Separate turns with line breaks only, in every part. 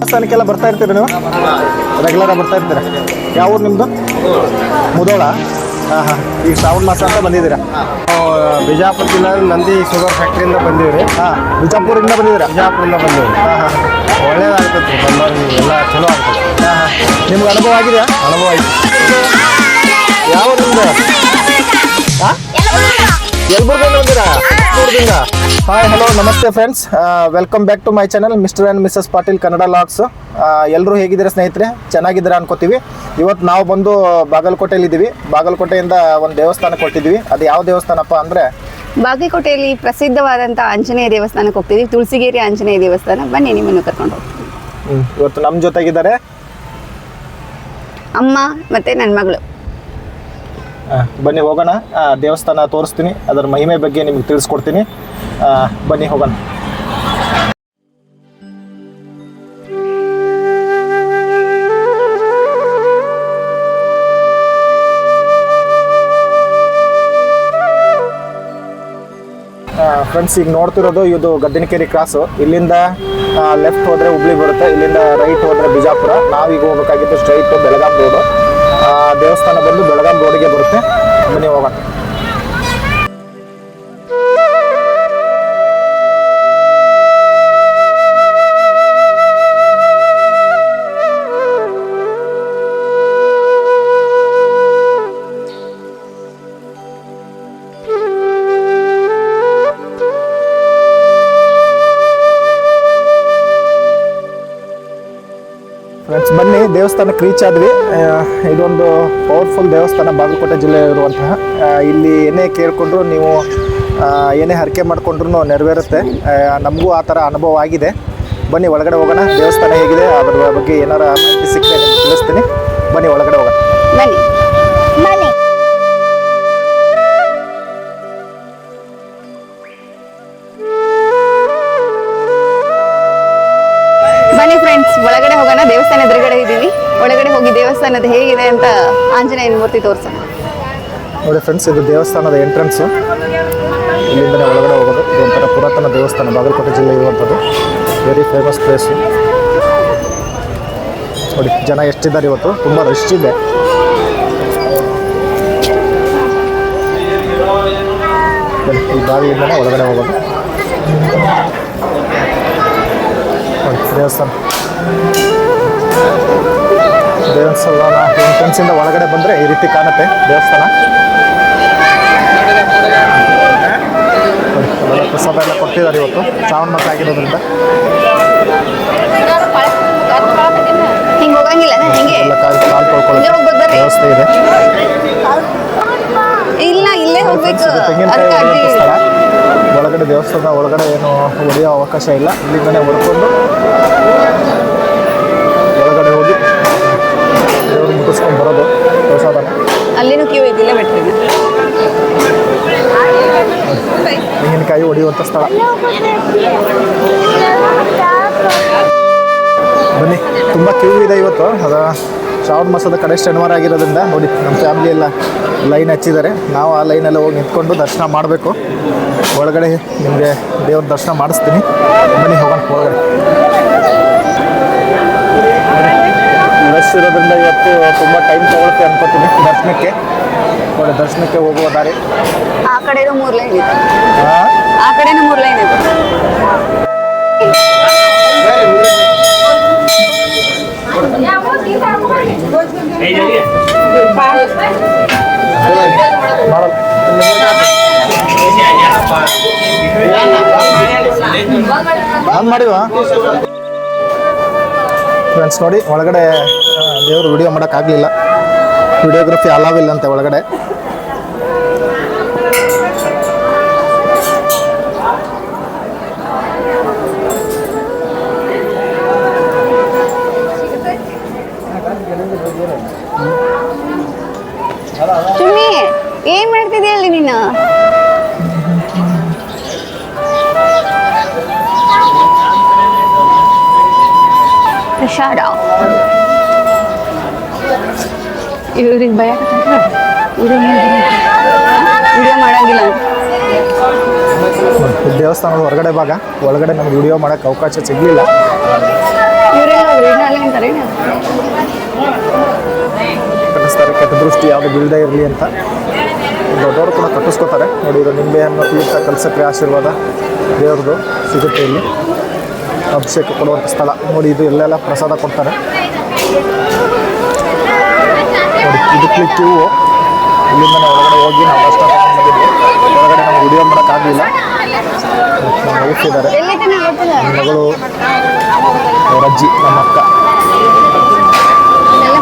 ದೇವಸ್ಥಾನಕ್ಕೆಲ್ಲ ಬರ್ತಾ ಇರ್ತೀರಿ ನೀವು? ರೆಗ್ಯುಲರಾಗಿ ಬರ್ತಾ ಇರ್ತೀರಾ? ಯಾವ ಊರು ನಿಮ್ಮದು? ಮುಧೋಳ. ಹಾಂ ಹಾಂ. ಈಗ ಶ್ರಾವಣ ಮಾಸ ಅಂತ ಬಂದಿದ್ದೀರಾ?
ಬಿಜಾಪುರ ಜಿಲ್ಲೆ ನಂದಿ ಶುಗರ್ ಫ್ಯಾಕ್ಟ್ರಿಯಿಂದ ಬಂದೀವಿ.
ಹಾಂ, ಬಿಜಾಪುರದಿಂದ ಬಂದಿದ್ದೀರಾ?
ಬಿಜಾಪುರದಿಂದ ಬಂದೀವಿ.
ಹಾಂ ಹಾಂ.
ಒಳ್ಳೇದಾಗ್ತೈತೆ ರೀ, ಬಂದವ್ರಿಗೆ ಎಲ್ಲ ಚಲೋ ಆಗ್ತೈತೆ.
ಹಾಂ ಹಾಂ. ನಿಮ್ಗೆ ಅನುಭವ ಆಗಿದೆಯಾ?
ಅನುಭವ ಐತಿ.
ಯಾವ ನಿಮ್ದು? ಹಾಂ, ಯಲಬುರ್ಗಿಯಿಂದ ಬಂದಿರಾ? ಯಲಬುರ್ಗಿಯಿಂದ. ಹಾಯ್, ಹಲೋ, ನಮಸ್ತೆ friends. Welcome back to my channel Mr and Mrs Patil Kannada vlogs. ಎಲ್ಲರೂ ಹೇಗಿದ್ದೀರಾ ಸ್ನೇಹಿತರೆ? ಚೆನ್ನಾಗಿದ್ದೀರಾ ಅನ್ಕೋತೀವಿ. ಇವತ್ತು ನಾವು ಬಂದು ಬಾಗಲಕೋಟೆಯಲ್ಲಿದ್ದೀವಿ. ಬಾಗಲಕೋಟೆಯಿಂದ ಒಂದು ದೇವಸ್ಥಾನಕ್ಕೆ ಕೊಟ್ಟಿದ್ದೀವಿ. ಅದು ಯಾವ ದೇವಸ್ಥಾನಪ್ಪ ಅಂದರೆ
ಬಾಗಲಕೋಟೆಯಲ್ಲಿ ಪ್ರಸಿದ್ಧವಾದಂಥ ಆಂಜನೇಯ ದೇವಸ್ಥಾನಕ್ಕೆ ಹೋಗ್ತಿದ್ದೀವಿ. ತುಳಸಿಗೇರಿ ಆಂಜನೇಯ ದೇವಸ್ಥಾನ. ಬನ್ನಿ, ನಿಮ್ಮನ್ನು ಕರ್ಕೊಂಡು ಹೋಗ್ತೀವಿ.
ಇವತ್ತು ನಮ್ಮ ಜೊತೆಗಿದ್ದಾರೆ
ಅಮ್ಮ ಮತ್ತು ನನ್ನ ಮಗಳು.
ಬನ್ನಿ ಹೋಗೋಣ. ದೇವಸ್ಥಾನ ತೋರಿಸ್ತೀನಿ, ಅದರ ಮಹಿಮೆ ಬಗ್ಗೆ ನಿಮ್ಗೆ ತಿಳಿಸ್ಕೊಡ್ತೀನಿ. ಬನ್ನಿ ಹೋಗೋಣ. ಫ್ರೆಂಡ್ಸ್, ಈಗ ನೋಡ್ತಿರೋದು ಇದು ಗದ್ದಿನಕೆರೆ ಕ್ರಾಸು. ಇಲ್ಲಿಂದ ಲೆಫ್ಟ್ ಹೋದರೆ ಹುಬ್ಳಿ ಬರುತ್ತೆ, ಇಲ್ಲಿಂದ ರೈಟ್ ಹೋದರೆ ಬಿಜಾಪುರ. ನಾವೀಗ ಹೋಗಬೇಕಾಗಿದ್ದು ಸ್ಟ್ರೈಟ್ ಬೆಳಗಾಂ ರೋಡು. ದೇವಸ್ಥಾನ ಬಂದು ಬೆಳಗಾಂ ರೋಡಿಗೆ ಬರುತ್ತೆ. ಬನ್ನಿ ಹೋಗೋಣ. ಫ್ರೆಂಡ್ಸ್, ಬನ್ನಿ, ದೇವಸ್ಥಾನಕ್ಕೆ ರೀಚ್ ಆದ್ವಿ. ಇದೊಂದು ಪವರ್ಫುಲ್ ದೇವಸ್ಥಾನ, ಬಾಗಲಕೋಟೆ ಜಿಲ್ಲೆಯಲ್ಲಿರುವಂತಹ. ಇಲ್ಲಿ ಏನೇ ಕೇಳಿಕೊಂಡ್ರು, ನೀವು ಏನೇ ಹರಕೆ ಮಾಡಿಕೊಂಡ್ರು ನೆರವೇರುತ್ತೆ. ನಮಗೂ ಆ ಥರ ಅನುಭವ ಆಗಿದೆ. ಬನ್ನಿ ಒಳಗಡೆ ಹೋಗೋಣ. ದೇವಸ್ಥಾನ ಹೇಗಿದೆ ಅದರ ಬಗ್ಗೆ ಏನಾರ ಮಾಹಿತಿ ಸಿಕ್ಕರೆ ನಿಮ್ಗೆ ತಿಳಿಸ್ತೀನಿ. ಬನ್ನಿ ಒಳಗಡೆ ಹೋಗೋಣ.
ಬನ್ನಿ ಬನ್ನಿ. ಬನ್ನಿ ಫ್ರೆಂಡ್ಸ್, ಒಳಗಡೆ ಹೋಗೋಣ. ದೇವಸ್ಥಾನ ಎದುರುಗಡೆ ಇದ್ದೀವಿ. ಒಳಗಡೆ ಹೋಗಿ ದೇವಸ್ಥಾನದ ಹೇಗಿದೆ ಅಂತ ಆಂಜನೇಯನ ಮೂರ್ತಿ ತೋರಿಸೋಣ.
ನೋಡಿ ಫ್ರೆಂಡ್ಸ್, ಇದು ದೇವಸ್ಥಾನದ ಎಂಟ್ರೆನ್ಸು. ಇಲ್ಲಿಂದಲೇ ಒಳಗಡೆ ಹೋಗೋದು. ಇದೊಂಥರ ಪುರಾತನ ದೇವಸ್ಥಾನ, ಬಾಗಲಕೋಟೆ ಜಿಲ್ಲೆ ಇರುವಂಥದ್ದು. Very famous place. ನೋಡಿ ಜನ ಎಷ್ಟಿದ್ದಾರೆ ಇವತ್ತು, ತುಂಬ ರಶ್ ಇದೆ. ಈ ಬಾವಿಯಿಂದಲೇ ಒಳಗಡೆ ಹೋಗೋದು. ನೋಡಿ ದೇವಸ್ಥಾನ ಎಂಟ್ರೆನ್ಸಿಂದ ಒಳಗಡೆ ಬಂದರೆ ಈ ರೀತಿ ಕಾಣುತ್ತೆ ದೇವಸ್ಥಾನ. ಪ್ರಸಾದ ಎಲ್ಲ ಕೊಡ್ತಿದ್ದಾರೆ ಇವತ್ತು, ಶ್ರಾವಣ ಮಾಸ ಆಗಿರೋದ್ರಿಂದ.
ಹಿಂಗೆ ಹೋಗಂಗಿಲ್ಲ,
ಎಲ್ಲ ಕಾಲು ತೊಳ್ಕೊಳ್ಳೋ ವ್ಯವಸ್ಥೆ ಇದೆ.
ಇಲ್ಲ, ಇಲ್ಲೇ ಹೋಗ್ಬೇಕು.
ತೆಂಗಿನಕಾಯಿ ಸ್ಥಳ ಒಳಗಡೆ, ದೇವಸ್ಥಾನ ಒಳಗಡೆ ಏನು ಹೊಡೆಯೋ ಅವಕಾಶ ಇಲ್ಲ. ಇಲ್ಲಿಂದನೇ ಹೊಡ್ಕೊಂಡು ಒಳಗಡೆ ಹೋಗಿ ದೇವರು ಮುಟ್ಟಿಸ್ಕೊಂಡು ಬರೋದು ಪ್ರಸಾದನ.
ಅಲ್ಲಿನೂ ಕ್ಯೂ ಇದಿಲ್ಲ ಬಿಟ್ರಿ.
ತೆಂಗಿನಕಾಯಿ ಹೊಡೆಯುವಂಥ ಸ್ಥಳ. ಬನ್ನಿ, ತುಂಬ ಕ್ಯೂ ಇದೆ ಇವತ್ತು. ಅದು ಶ್ರಾವಣ ಮಾಸದ ಕಡೆ ಶನಿವಾರ ಆಗಿರೋದ್ರಿಂದ ನೋಡಿ ನಮ್ಮ ಫ್ಯಾಮಿಲಿ ಎಲ್ಲ ಲೈನ್ ಹಚ್ಚಿದ್ದಾರೆ. ನಾವು ಆ ಲೈನೆಲ್ಲ ಹೋಗಿ ನಿಂತ್ಕೊಂಡು ದರ್ಶನ ಮಾಡಬೇಕು. ಒಳಗಡೆ ನಿಮಗೆ ದೇವ್ರ ದರ್ಶನ ಮಾಡಿಸ್ತೀನಿ. ಬನ್ನಿ ಹೋಗೋಣ ಒಳಗಡೆ. ರಶ್ ಇರೋದ್ರಿಂದ ಇವತ್ತು ತುಂಬ ಟೈಮ್ ತೊಗೊಳುತ್ತೆ ಅನ್ಕೋತೀನಿ ದರ್ಶನಕ್ಕೆ. ಒಳ್ಳೆ ದರ್ಶನಕ್ಕೆ ಹೋಗುವ ದಾರಿ.
ಆ ಕಡೆನೂ 3 ಲೈನ್ ಇದೆ. ಆ ಕಡೆನೂ 3 ಲೈನ್ ಇದೆ.
ಮಾಡಿವ ಫ್ರೆಂಡ್ಸ್, ನೋಡಿ ಒಳಗಡೆ ದೇವರು ವಿಡಿಯೋ ಮಾಡೋಕ್ಕಾಗಲಿಲ್ಲ. ವಿಡಿಯೋಗ್ರಫಿ ಅಲಾವಿಲ್ಲ ಅಂತೆ ಒಳಗಡೆ.
ಸುಮ್ಮಿ ಏನ್ ಮಾಡ್ತಿದ್ದೆ ಅಲ್ಲಿ ನೀನು? ಪ್ರಸಾದ ಇವ್ರಿಗೆ ಭಯ ವಿಡಿಯೋ ಮಾಡಂಗಿಲ್ಲ.
ದೇವಸ್ಥಾನದ ಹೊರಗಡೆ ಭಾಗ, ಒಳಗಡೆ ನಮ್ಗೆ ವಿಡಿಯೋ ಮಾಡೋಕ್ಕೆ ಅವಕಾಶ ಸಿಗಲಿಲ್ಲ.
ಇವರೆಲ್ಲ
ಕಟ್ಟಿಸ್ತಾರೆ, ಕೆಟ್ಟ ದೃಷ್ಟಿ ಯಾವುದು ಬೀಳದೇ ಇರಲಿ ಅಂತ. ದೊಡ್ಡವರು ಕೂಡ ಕಟ್ಟಿಸ್ಕೋತಾರೆ ನೋಡಿ. ಇದು ನಿಂಬೆ ಹಣ್ಣು, ತೀರ್ಥ, ಕಲಸಕ್ರೆ ಆಶೀರ್ವಾದ ದೇವ್ರದ್ದು ಸಿಗುತ್ತೆ ಇಲ್ಲಿ. ಅಭಿಷೇಕ ಕೊಡುವಂಥ ಸ್ಥಳ ನೋಡಿ. ಇದು ಎಲ್ಲೆಲ್ಲ ಪ್ರಸಾದ ಕೊಡ್ತಾರೆ ನೋಡಿ. ಇದಕ್ಕೆ ಕ್ಯೂ. ಇಲ್ಲಿಂದ ನಾವು ಒಳಗಡೆ ಹೋಗಿ ನಾವು ಕಷ್ಟ ಬಂದಿದ್ವಿ. ಒಳಗಡೆ ನಮ್ಗೆ ವಿಡಿಯೋ ಮಾಡೋಕ್ಕಾಗಲಿಲ್ಲ. ನಮ್ಮ ವೈಫ್ ಇದ್ದಾರೆ, ಮಗಳು, ಅವ್ರ ಅಜ್ಜಿ, ನಮ್ಮ ಅಕ್ಕ.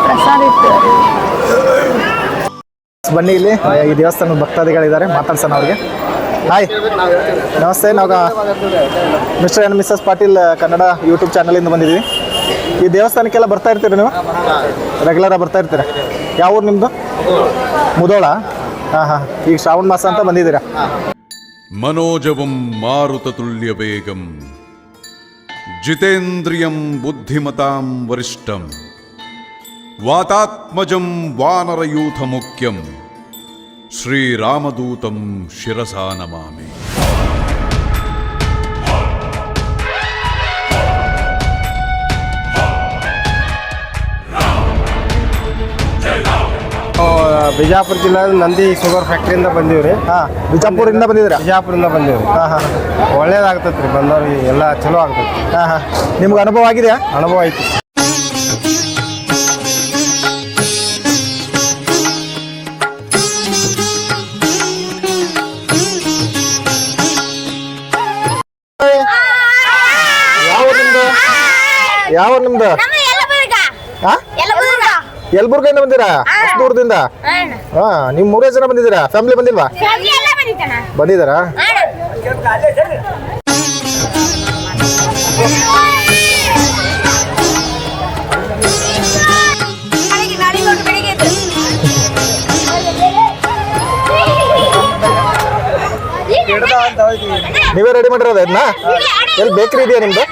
ಪ್ರಸಾದ ಇತ್ತು.
ಬನ್ನಿ, ಇಲ್ಲಿ ಈ ದೇವಸ್ಥಾನದ ಭಕ್ತಾದಿಗಳಿದ್ದಾರೆ, ಮಾತಾಡ್ಸೋಣ ಅವ್ರಿಗೆ. ಹಾಯ್, ನಮಸ್ತೆ. ನಾವು mister and Mrs Patil Kannada YouTube ಚಾನಲಿಂದ ಬಂದಿದ್ದೀವಿ. ಈ ದೇವಸ್ಥಾನಕ್ಕೆಲ್ಲ ಬರ್ತಾ ಇರ್ತೀರಿ ನೀವು? ರೆಗ್ಯುಲರಾಗಿ ಬರ್ತಾ ಇರ್ತೀರ? ಯಾವ ಊರು ನಿಮ್ಮದು? ಮುದೋಳ? ಹಾಂ ಹಾಂ. ಈಗ ಶ್ರಾವಣ ಮಾಸ ಅಂತ ಬಂದಿದ್ದೀರಾ?
ಮನೋಜವಂ ಮಾರುತತುಲ್ಯ ವೇಗಂ ಜಿತೇಂದ್ರಿಯಂ ಬುದ್ಧಿಮತಾಂ ವರಿಷ್ಠಂ ವಾತಾತ್ಮಜಂ ವಾನರಯೂಥ ಮುಖ್ಯಂ ಶ್ರೀರಾಮದೂತಂ ಶಿರಸಾ ನಮಾಮಿ.
ಬಿಜಾಪುರ ಜಿಲ್ಲೆ ನಂದಿ ಶುಗರ್ ಫ್ಯಾಕ್ಟ್ರಿಯಿಂದ ಬಂದೀವ್ರಿ.
ಹಾಂ, ಬಿಜಾಪುರಿಂದ ಬಂದಿದ್ದೀರಾ?
ಬಿಜಾಪುರದಿಂದ ಬಂದೀವ್ರಿ.
ಹಾಂ ಹಾಂ.
ಒಳ್ಳೇದಾಗ್ತೈತೆ ರೀ, ಬಂದವ್ರಿಗೆ ಎಲ್ಲ ಚಲೋ ಆಗ್ತೈತಿ.
ಹಾಂ ಹಾಂ. ನಿಮ್ಗೆ ಅನುಭವ ಆಗಿದೆಯಾ?
ಅನುಭವ ಐತಿ.
ಯಾವ ನಿಮ್ದು? ಹಾಂ, ಯಲಬುರ್ಗಿಯಿಂದ ಬಂದಿರಾ? ಅಷ್ಟು ದೂರದಿಂದ? ಹಾಂ. ನೀವು 3 ಜನ ಬಂದಿದ್ದೀರಾ? ಫ್ಯಾಮಿಲಿ ಬಂದಿಲ್ವಾ? ಬಂದಿದ್ದಾರಾ? ನೀವೇ ರೆಡಿ ಮಾಡಿರೋದು ಇದನ್ನ? ಎಲ್ಲಿ ಬೇಕ್ರಿ ಇದೆಯಾ ನಿಮ್ದು?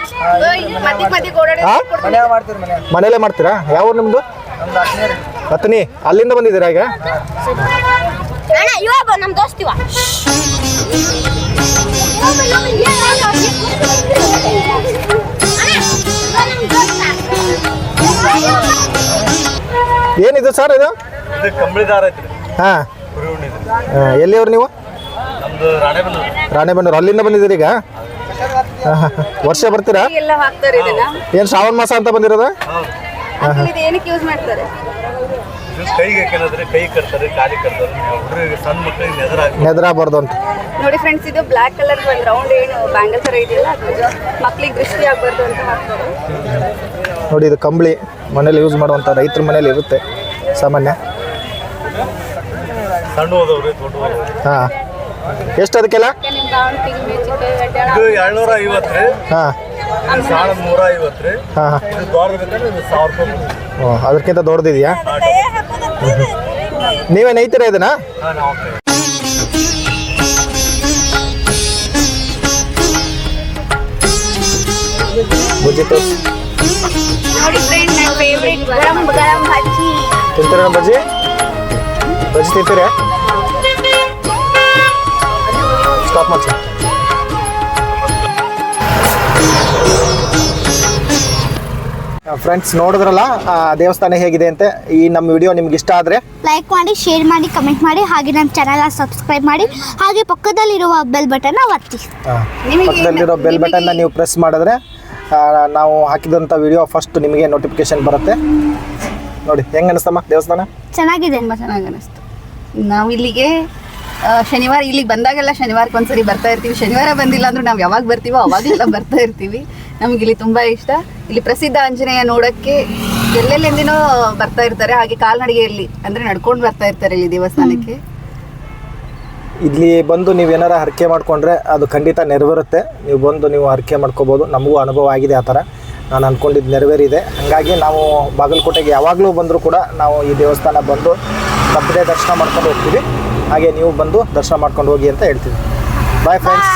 ಮನೇಲೆ ಮಾಡ್ತೀರಾ? ಯಾವ ಊರು ನಿಮ್ದು? ಹತ್ತನಿ. ಅಲ್ಲಿಂದ ಬಂದಿದ್ದೀರಾ ಈಗ? ಏನಿದು ಸರ್ ಇದು?
ಕಂಬಳಿದಾರ ಐತ್ರಿ.
ಹಾಂ. ಎಲ್ಲಿಯವ್ರು ನೀವು? ರಾಣೆಬೆನ್ನೂರು. ಅಲ್ಲಿಂದ ಬಂದಿದ್ದೀರಿ ಈಗ? ವರ್ಷ ಬರ್ತೀರಾ? ಏನು ಶ್ರಾವಣ ಮಾಸ ಅಂತ ಬಂದಿರೋದ?
ಏನಕ್ಕೆ ಯೂಸ್ ಮಾಡ್ತಾರೆ?
ಕೈಗೆ ಕೈ ಕಟ್ತಾರೆ, ಕಾಲಿ ಕಟ್ತಾರೆ, ಹುಡುಗರಿಗೆ ಸಣ್ಣ ಮಕ್ಕಳಿಗೆ
ನೆದರಾಗಬಾರ್ದು ಅಂತ.
ನೋಡಿ ಫ್ರೆಂಡ್ಸ್, ಇದು ಬ್ಲಾಕ್ ಕಲರ್ ಒಂದು ರೌಂಡ್ ಏನು ಬ್ಯಾಂಗಲ್ ಥರ ಇದೆಯಲ್ಲ, ಮಕ್ಳಿಗೆ ದೃಷ್ಟಿ ಆಗಬಾರ್ದು ಅಂತ ಹಾಕ್ತಾರೆ
ನೋಡಿ. ಇದು ಕಂಬಳಿ ಮನೇಲಿ ಯೂಸ್ ಮಾಡುವಂಥ ರೈತರ ಮನೇಲಿ ಇರುತ್ತೆ ಸಾಮಾನ್ಯ.
ಸಣ್ಣ ಹೋದವ್ರಿ, ದೊಡ್ಡ.
ಹಾಂ. ಎಷ್ಟು ಅದಕ್ಕೆಲ್ಲ?
250 ರೀ.
ಹಾಂ.
350 ರೀ.
ಹಾಂ ಹಾಂ.
ಇದು ದೊಡ್ಡದಕ್ಕೆ 1000 ರೂಪಾಯಿ.
ಓ, ಅದಕ್ಕಿಂತ ದೊಡ್ಡದಿದೆಯಾ? ನೀವೇ ನೈತೀರಾ ಇದನ್ನ? ಬಜ್ಜಿ ತೋರಿಸಿ.
ನೋಡಿ ಫ್ರೆಂಡ್, ನನ್ನ ಫೇವರೇಟ್ ಗರಂ ಗರಂ ಬಜ್ಜಿ.
ತಿಂತೀರಾ ಬಜ್ಜಿ? ಬಜ್ಜಿ ತಿಂತೀರಾ? ಸ್ಟಾಪ್ ಮಾಡಿ. ಫ್ರೆಂಡ್ಸ್, ನೋಡಿದ್ರಲ್ಲ ದೇವಸ್ಥಾನ ಹೇಗಿದೆ ಅಂತ. ಈ ನಮ್ಮ ವಿಡಿಯೋ ನಿಮ್ಗೆ ಇಷ್ಟ ಆದರೆ
ಲೈಕ್ ಮಾಡಿ, ಶೇರ್ ಮಾಡಿ, ಕಮೆಂಟ್ ಮಾಡಿ, ಹಾಗೆ ನಮ್ಮ ಚಾನಲ್ನ ಸಬ್ಸ್ಕ್ರೈಬ್ ಮಾಡಿ, ಹಾಗೆ ಪಕ್ಕದಲ್ಲಿರುವ ಬೆಲ್ ಬಟನ್ನ ಒತ್ತಿ.
ಪಕ್ಕದಲ್ಲಿರೋ ಬೆಲ್ ಬಟನ್ನ ನೀವು ಪ್ರೆಸ್ ಮಾಡಿದ್ರೆ ನಾವು ಹಾಕಿದಂಥ ವಿಡಿಯೋ ಫಸ್ಟ್ ನಿಮಗೆ ನೋಟಿಫಿಕೇಶನ್ ಬರುತ್ತೆ. ನೋಡಿ, ಹೆಂಗೆ ಅನಿಸ್ತಮ್ಮ ದೇವಸ್ಥಾನ?
ಚೆನ್ನಾಗಿದೆ.
ತುಂಬ ಚೆನ್ನಾಗಿ ಅನಿಸ್ತು. ನಾವು ಇಲ್ಲಿಗೆ ಶನಿವಾರ ಇಲ್ಲಿಗೆ ಬಂದಾಗೆಲ್ಲ ಶನಿವಾರಕ್ಕೆ ಒಂದ್ಸರಿ ಬರ್ತಾ ಇರ್ತೀವಿ. ಶನಿವಾರ ಬಂದಿಲ್ಲ ಅಂದ್ರೂ ನಾವು ಯಾವಾಗ ಬರ್ತೀವೋ ಅವಾಗೆಲ್ಲ ಬರ್ತಾ ಇರ್ತೀವಿ. ನಮ್ಗೆ ಇಲ್ಲಿ ತುಂಬ ಇಷ್ಟ. ಇಲ್ಲಿ ಪ್ರಸಿದ್ಧ ಆಂಜನೇಯ ನೋಡೋಕ್ಕೆ ಎಲ್ಲೆಲ್ಲಿಂದಿನೋ ಬರ್ತಾ ಇರ್ತಾರೆ. ಹಾಗೆ ಕಾಲ್ನಡಿಗೆಯಲ್ಲಿ ಅಂದರೆ ನಡ್ಕೊಂಡು ಬರ್ತಾ ಇರ್ತಾರೆ ಇಲ್ಲಿ ದೇವಸ್ಥಾನಕ್ಕೆ.
ಇಲ್ಲಿ ಬಂದು ನೀವೇನಾರ ಹರಕೆ ಮಾಡಿಕೊಂಡ್ರೆ ಅದು ಖಂಡಿತ ನೆರವೇರುತ್ತೆ. ನೀವು ಬಂದು ನೀವು ಹರಕೆ ಮಾಡ್ಕೋಬೋದು. ನಮಗೂ ಅನುಭವ ಆಗಿದೆ ಆ ಥರ. ನಾನು ಅಂದ್ಕೊಂಡಿದ್ದು ನೆರವೇರಿದೆ. ಹಾಗಾಗಿ ನಾವು ಬಾಗಲಕೋಟೆಗೆ ಯಾವಾಗಲೂ ಬಂದರೂ ಕೂಡ ನಾವು ಈ ದೇವಸ್ಥಾನ ಬಂದು ತಪ್ಪದೇ ದರ್ಶನ ಮಾಡ್ಕೊಂಡು ಹೋಗ್ತೀವಿ. ಹಾಗೆ ನೀವು ಬಂದು ದರ್ಶನ ಮಾಡ್ಕೊಂಡು ಹೋಗಿ ಅಂತ ಹೇಳ್ತೀವಿ. Bye friends.